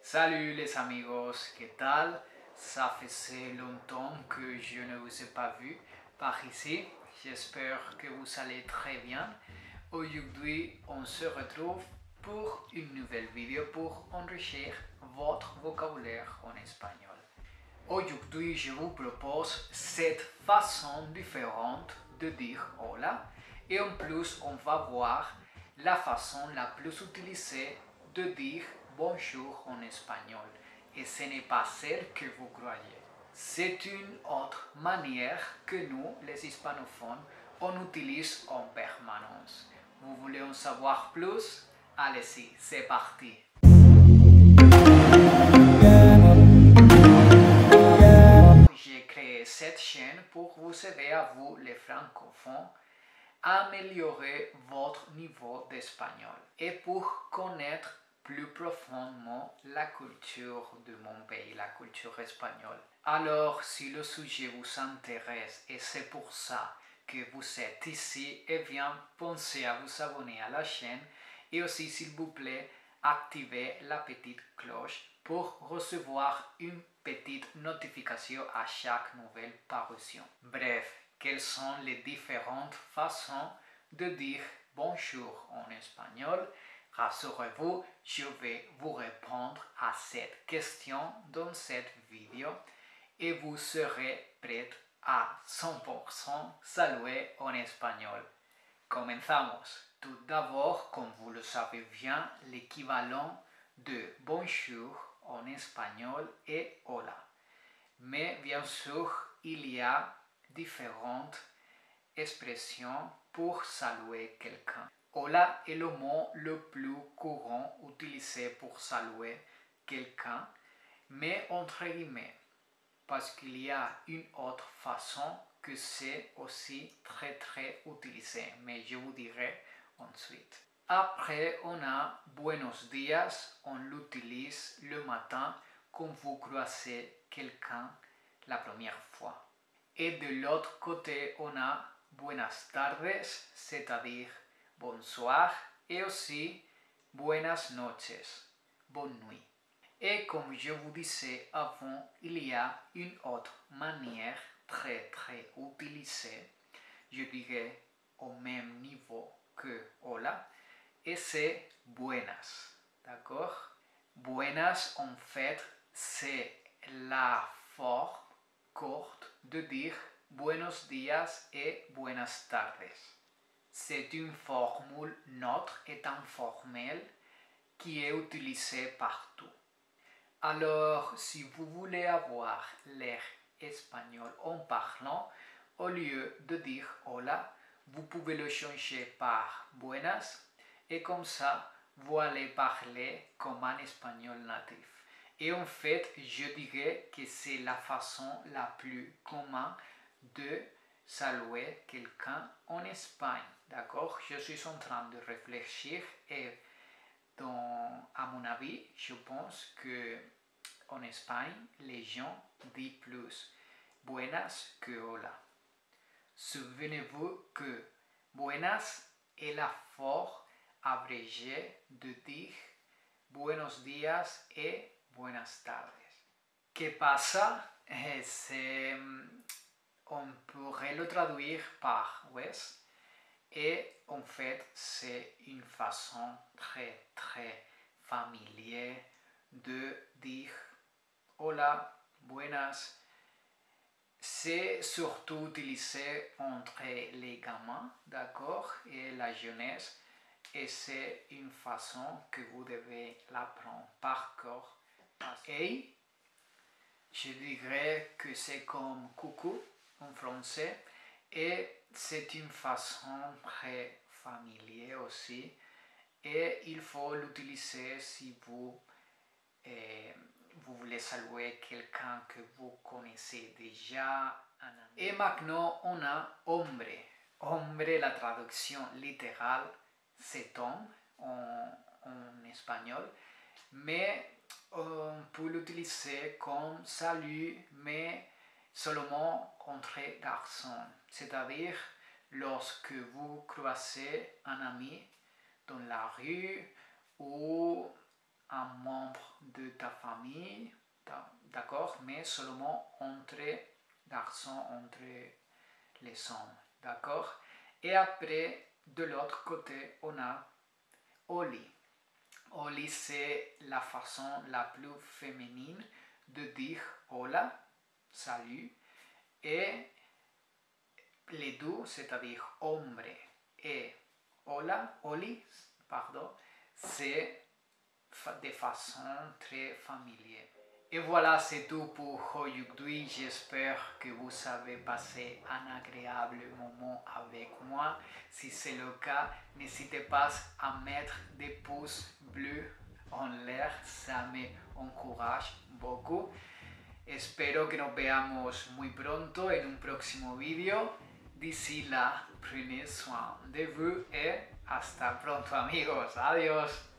Salut les amigos, ¿qué tal? Ça faisait longtemps que je ne vous ai pas vu par ici. J'espère que vous allez très bien. Aujourd'hui, on se retrouve pour une nouvelle vidéo pour enrichir votre vocabulaire en espagnol. Aujourd'hui, je vous propose cette façon différente de dire hola et en plus, on va voir la façon la plus utilisée de dire bonjour en espagnol. Et ce n'est pas celle que vous croyez. C'est une autre manière que nous, les hispanophones, on utilise en permanence. Vous voulez en savoir plus? Allez-y, c'est parti. J'ai créé cette chaîne pour vous aider à vous, les francophones, à améliorer votre niveau d'espagnol et pour connaître plus profondément la culture de mon pays, la culture espagnole. Alors, si le sujet vous intéresse et c'est pour ça que vous êtes ici, eh bien, pensez à vous abonner à la chaîne et aussi, s'il vous plaît, activez la petite cloche pour recevoir une petite notification à chaque nouvelle parution. Bref, quelles sont les différentes façons de dire bonjour en espagnol? Rassurez-vous, je vais vous répondre à cette question dans cette vidéo et vous serez prêt à 100% saluer en espagnol. Comenzamos. Tout d'abord, comme vous le savez bien, l'équivalent de bonjour en espagnol est hola. Mais bien sûr, il y a différentes expressions pour saluer quelqu'un. Hola est le mot le plus courant utilisé pour saluer quelqu'un, mais entre guillemets, parce qu'il y a une autre façon que c'est aussi très utilisé, mais je vous dirai ensuite. Après, on a buenos días, on l'utilise le matin quand vous croisez quelqu'un la première fois. Et de l'autre côté, on a buenas tardes, c'est-à-dire bonsoir, et aussi buenas noches, bonne nuit. Et comme je vous disais avant, il y a une autre manière très utilisée, je dirais au même niveau que hola, et c'est buenas, d'accord? Buenas, en fait, c'est la forme courte de dire buenos días et buenas tardes. C'est une formule neutre et informelle qui est utilisée partout. Alors, si vous voulez avoir l'air espagnol en parlant, au lieu de dire hola, vous pouvez le changer par buenas et comme ça, vous allez parler comme un espagnol natif. Et en fait, je dirais que c'est la façon la plus commune de saluer quelqu'un en Espagne. D'accord? Je suis en train de réfléchir et à mon avis, je pense que en Espagne, les gens disent plus buenas que hola. Souvenez-vous que buenas est la forme abrégée de dire buenos días et buenas tardes. ¿Qué pasa? On pourrait le traduire par ouest. Et en fait, c'est une façon très familière de dire hola, buenas. C'est surtout utilisé entre les gamins, d'accord, et la jeunesse. Et c'est une façon que vous devez l'apprendre par cœur. Et je dirais que c'est comme coucou en français. Et c'est une façon très familière aussi. Et il faut l'utiliser si vous voulez saluer quelqu'un que vous connaissez déjà. Et maintenant, on a hombre. Hombre, la traduction littérale, c'est homme en espagnol. Mais on peut l'utiliser comme salut, mais seulement entre garçons. C'est-à-dire lorsque vous croisez un ami dans la rue ou un membre de ta famille, d'accord, mais seulement entre garçons, entre les hommes, d'accord. Et après, de l'autre côté, on a Oli. Oli, c'est la façon la plus féminine de dire hola, salut, et les deux, c'est-à-dire hombre et hola, Oli, pardon, c'est de façon très familière. Et voilà, c'est tout pour aujourd'hui. J'espère que vous avez passé un agréable moment avec moi. Si c'est le cas, n'hésitez pas à mettre des pouces bleus en l'air. Ça m'encourage beaucoup. Espero que nos veamos muy pronto en un próximo vídeo. D'ici là, prenez soin de vous et hasta pronto, amigos. Adiós.